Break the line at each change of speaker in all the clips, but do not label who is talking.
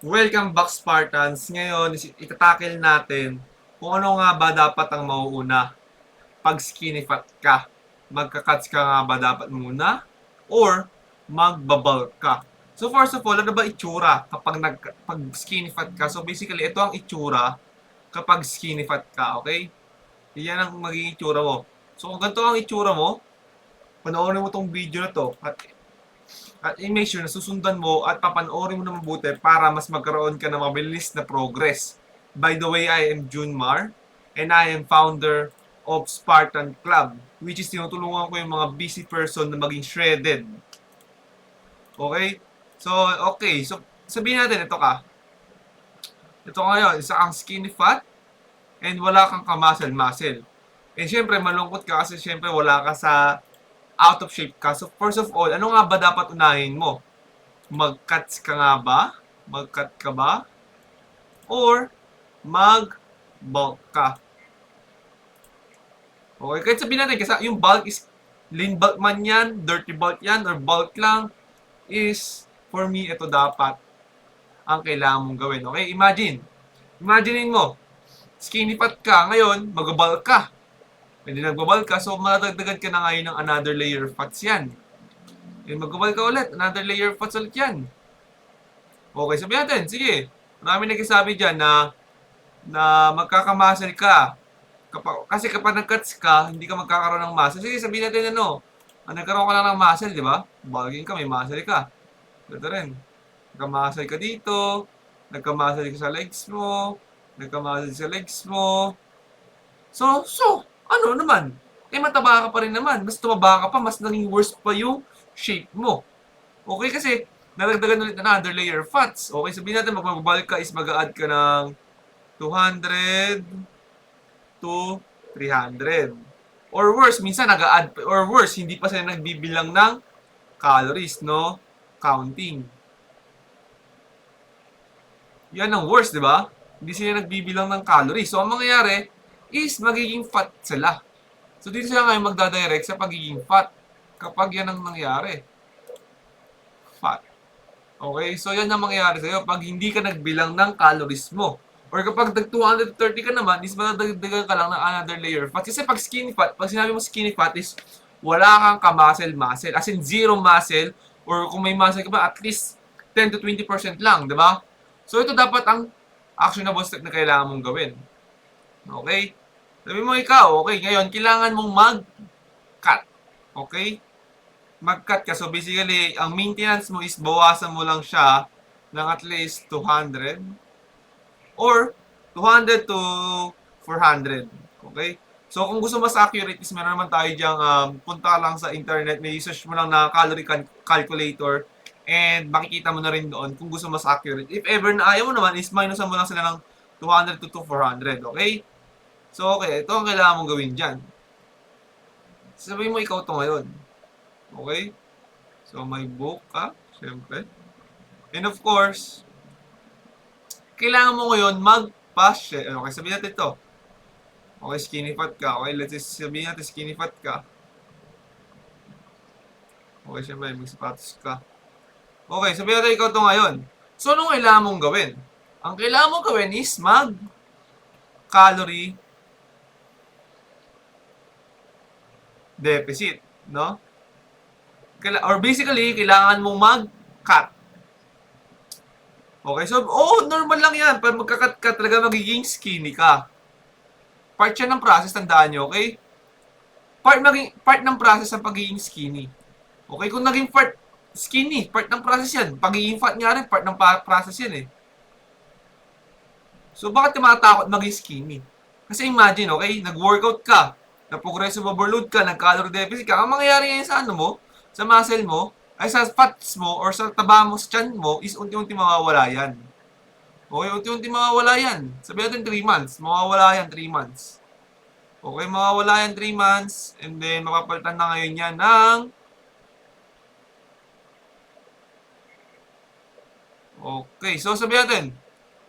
Welcome back, Spartans. Ngayon, itatakil natin kung ano nga ba dapat ang mauuna pag skinny fat ka. Magka-cuts ka nga ba dapat muna or magbabulk ka? So first of all, ano ba itsura pag skinny fat ka? So basically, ito ang itsura kapag skinny fat ka, okay? Yan ang magiging itsura mo. So kung ganito ang itsura mo, panoorin mo tong video na to at i-make sure na susundan mo at papanoorin mo na mabuti para mas magkaroon ka ng mabilis na progress. By the way, I am Junmar and I am founder of Spartan Club, which is tinutulungan ko yung mga busy person na maging shredded. Okay? So, okay. So, sabihin natin, ito ka. Ito ngayon, isa kang skinny fat and wala kang ka-muscle-muscle. And syempre, malungkot ka kasi syempre wala ka sa out of shape ka. So, first of all, ano nga ba dapat unahin mo? Mag-cuts ka nga ba? Mag-cut ka ba? Or mag-bulk ka? Okay, kahit sabihin natin, kasi yung bulk is lean bulk man yan, dirty bulk yan, or bulk lang, is, for me, ito dapat ang kailangan mong gawin. Okay, imaginein mo, skinny fat ka, ngayon, mag-bulk ka. Hindi nag-bulk ka, so madagdagan ka na ngayon ng another layer of fats yan. Mag-bulk ka ulit, another layer of fats ulit yan. Okay, sabihin natin, sige. Marami nagsasabi dyan na magkakamuscle ka. Kasi kapag nag-cuts ka, hindi ka magkakaroon ng muscle. Sige, sabihin natin nagkaroon ka lang ng muscle, di ba? Bulking ka, may muscle ka. Ito rin. Nagka-muscle ka dito, nagka-muscle ka sa legs mo, nagka-muscle sa legs mo. So, ano naman? Mataba ka pa rin naman. Mas tumaba ka pa, mas naging worse pa yung shape mo. Okay, kasi nadagdagan ulit na another layer of fats. Okay, sabihin natin magbabalik ka is mag-a-add ka ng 200 to 300. Or worse, minsan nag-a-add, or worse, hindi pa sila nagbibilang ng calories, no? Counting. Yan ang worst, di ba? Hindi sila nagbibilang ng calories. So, ang mangyayari is magiging fat sila. So, dito sila ngayon magdadirect sa pagiging fat kapag yan ang nangyari. Fat. Okay? So, yan ang mangyayari sa'yo pag hindi ka nagbilang ng calories mo. Or kapag nag-230 ka naman, is madadagdagan ka lang ng another layer of fat. Kasi pag skinny fat, pag sinabi mo skinny fat is wala kang ka-muscle-muscle. As in, zero muscle. Or kung may muscle ka ba, at least 10 to 20% lang, di ba? So, ito dapat ang actionable step na kailangan mong gawin. Okay? Sabi mo ikaw, okay, ngayon, kailangan mong mag-cut. Okay? Mag-cut ka. So, basically, ang maintenance mo is bawasan mo lang siya ng at least 200 or 200 to 400. Okay? So, kung gusto mas accurate, is meron naman tayo diyang punta lang sa internet, may search mo lang na calorie calculator and makikita mo na rin doon kung gusto mas accurate. If ever na ayaw mo naman, is minusan mo lang sila ng 200 to 400. Okay? So, okay, ito ang kailangan mong gawin dyan. Sabihin mo ikaw ito ngayon. Okay? So, may book ka, syempre. And of course, kailangan mo ngayon mag-share. Okay, sabihin natin ito. Okay, skinny fat ka. Okay, let's just sabihin natin skinny fat ka. Okay, syempre, may sapatos ka. Okay, sabihin natin ikaw ito ngayon. So, anong kailangan mong gawin? Ang kailangan mong gawin is mag-calorie deficit, no? Or basically, kailangan mong mag-cut. Okay, so, normal lang yan. Pag magka-cut ka, talaga magiging skinny ka. Part siya ng process, tandaan nyo, okay? Part ng process ng pagiging skinny. Okay, kung naging part skinny, part ng process yan. Pagiging fat nga rin, part ng process yan eh. So, bakit ka matatakot maging skinny? Kasi imagine, okay, nag-workout ka, na-progressive overload ka, nag-calorie deficit ka, ang mangyayari ngayon sa ano mo, sa muscle mo, ay sa fats mo, or sa taba mo, sa chan mo, is unti-unti mawawala yan. Okay, unti-unti mawawala yan. Sabihin natin 3 months, mawawala yan 3 months. Okay, mawawala yan 3 months, and then mapapalitan na ngayon yan ng okay, so sabihin natin,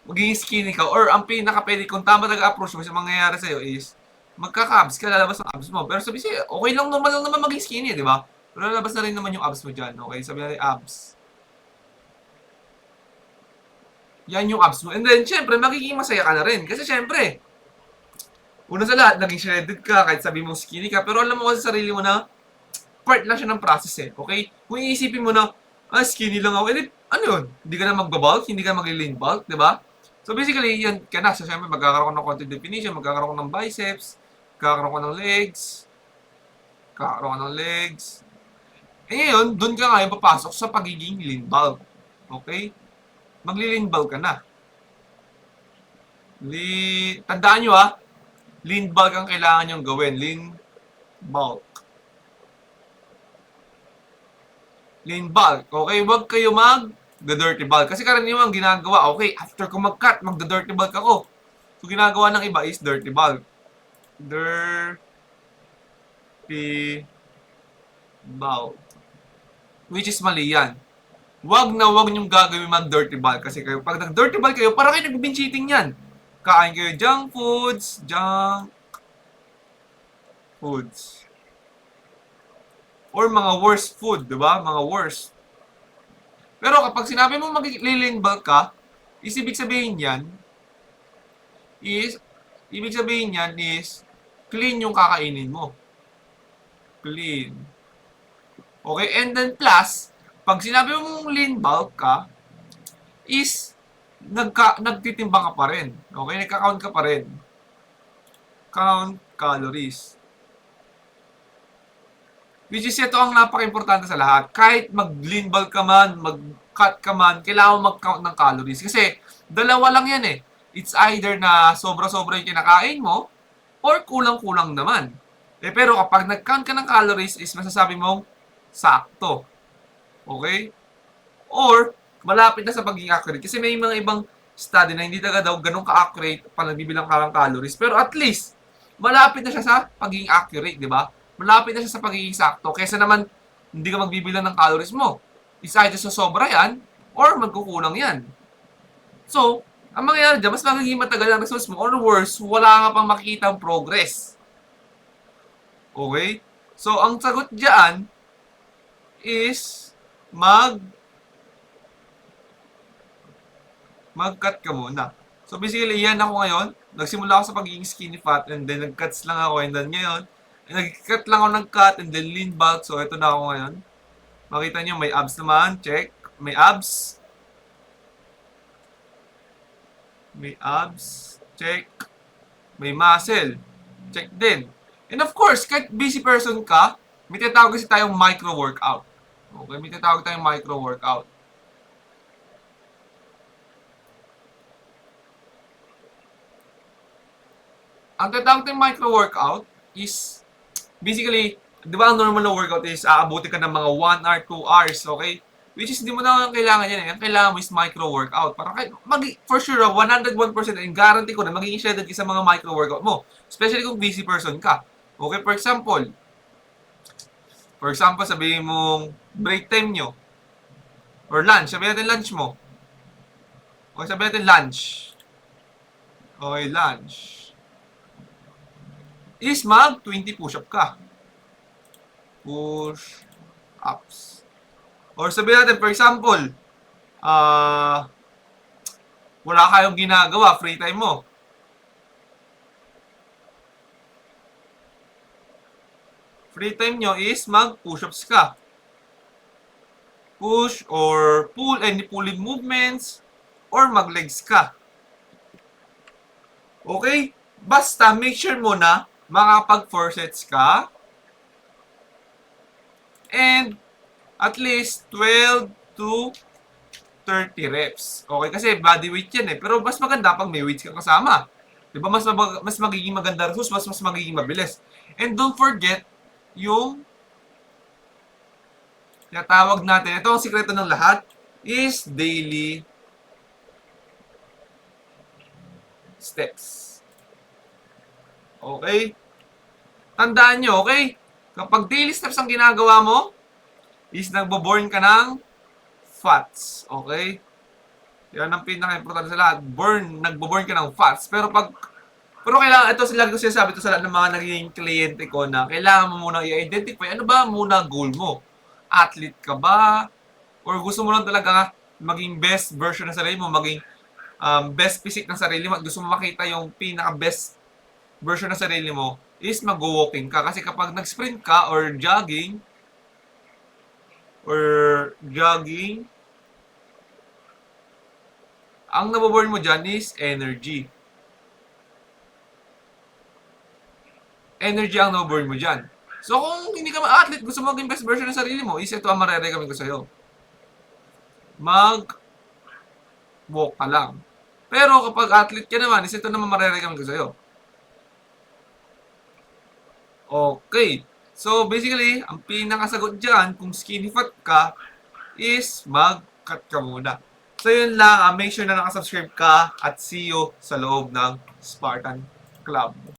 magiging skinny ka, or ang pinaka-pwede, kung tama nag-approach mo sa mangyayari sa'yo is, magka-abs ka, lalabas ng abs mo. Pero sabi siya, okay lang, normal lang naman maging skinny, di ba? Pero lalabas na rin naman yung abs mo dyan. Okay, sabi natin abs. Yan yung abs mo. And then, syempre, magiging masaya ka na rin. Kasi syempre, una sa lahat, naging shredded ka, kahit sabi mong skinny ka, pero alam mo kasi sa sarili mo na, part lang siya ng process eh. Okay? Kung iisipin mo na, skinny lang ako, eh, ano yun? Hindi ka na magbabulk, hindi ka mag-lean bulk, di ba? So basically, yan ka na. So syempre, magkakaroon ka ng content definition, magkakaroon ka ng biceps, magkakaroon ka ng legs, magkakaroon ka ng legs. Eh ngayon, dun ka ngayon papasok sa pagiging lean bulk. Okay? Magli-lean bulk ka na. Tandaan nyo lean bulk ang kailangan nyong gawin. Lean bulk. Lean bulk. Okay? Huwag kayo mag-dirty bulk. Kasi karaniwan ginagawa, okay, after ko mag-cut, mag-dirty bulk ako. So, ginagawa ng iba is dirty bulk. Dirty bulk. Which is mali yan. Huwag na huwag niyong gagawin mag-dirty bulk. Kasi kayo, pag nag-dirty bulk kayo, parang kayo nag-binge eating yan. Kain kayo junk foods. Or mga worst food, di ba? Mga worst. Pero kapag sinabi mo mag-lean bulk ka, ibig sabihin is clean yung kakainin mo. Clean. Okay? And then plus, pag sinabi mong lean bulk ka, is nagtitimbang ka pa rin. Okay? Nagka-count ka pa rin. Count calories. Which is ito ang napaka-importante sa lahat. Kahit mag-lean bulk ka man, mag-cut ka man, kailangan mag-count ng calories. Kasi dalawa lang yan eh. It's either na sobra-sobra yung kinakain mo, or kulang-kulang naman. Eh pero kapag nag-count ka ng calories, is masasabi mong sakto. Okay? Or, malapit na sa pagiging accurate. Kasi may mga ibang study na hindi talaga daw ganun ka-accurate pag nagbibilang ka ng calories. Pero at least, malapit na siya sa pagiging accurate, di ba? Malapit na siya sa pagiging sakto. Kaysa naman, hindi ka magbibilang ng calories mo. Is either sa sobra yan, or magkukulang yan. So, ang mangyayari dyan, mas magiging matagal ang results mo. Or worse, wala ka pang makikita ang progress. Okay? So, ang sagot dyan is mag-cut ka muna. So, basically, yan ako ngayon. Nagsimula ako sa pagiging skinny fat and then nag-cuts lang ako and then ngayon, nag-cut lang ako ng cut and then lean bulk. So, ito na ako ngayon. Makita nyo, may abs naman. Check. May abs. May abs. Check. May muscle. Check din. And of course, kahit busy person ka, may tinatawag kasi tayong micro-workout. Okay, may tinatawag tayong micro-workout. Ang tinatawag tayong micro-workout is basically, di ba ang normal na workout is aabutin ka ng mga 1 hour, 2 hours, okay? Which is, hindi mo na kailangan yan. Ang kailangan mo is micro-workout. Para for sure, 101% and guarantee ko na magiging shredded ka sa mga micro-workout mo. Especially kung busy person ka. Okay, for example, sabihin mong break time nyo. Or lunch. Sabihin natin lunch mo. Okay, sabihin natin lunch. Okay, lunch. Is mag 20 push-up ka. Push-ups. Or sabihin natin, for example, wala kayong ginagawa, free time mo. Free time nyo is mag-push-ups ka. Push or pull, any pulling movements, or mag-legs ka. Okay? Basta make sure mo na makapag-4 sets ka. And at least 12 to 30 reps. Okay? Kasi body weight yan eh. Pero mas maganda pag may weights ka kasama. Diba? Mas magiging maganda results, mas magiging mabilis. And don't forget, yung tinatawag natin, ito ang sikreto ng lahat, is daily steps. Okay? Tandaan nyo, okay? Kapag daily steps ang ginagawa mo, is nagbo-burn ka ng fats. Okay? Yan ang pinaka-importante sa lahat. Nagbo-burn ka ng fats. Pero kailangan, ito sila ko sinasabi ito sa lahat ng mga naging kliyente ko na kailangan mo muna i-identify ano ba muna goal mo. Athlete ka ba? Or gusto mo lang talaga maging best version ng sarili mo, maging best physique ng sarili mo at gusto mo makita yung pinaka-best version ng sarili mo, is mag-walking ka. Kasi kapag nag-sprint ka or jogging, ang naboburn mo dyan is energy. Energy ang naboburn mo dyan. So kung hindi ka ma-athlete, gusto mo maging best version ng sarili mo, is ito ang marerecommend ko sa'yo. Mag-walk ka lang. Pero kapag athlete ka naman, is ito naman marerecommend ko sa'yo. Okay. So basically, ang pinakasagot dyan, kung skinny fat ka, is mag-cut ka muna. So yun lang, make sure na nakasubscribe ka at see you sa loob ng Spartan Club.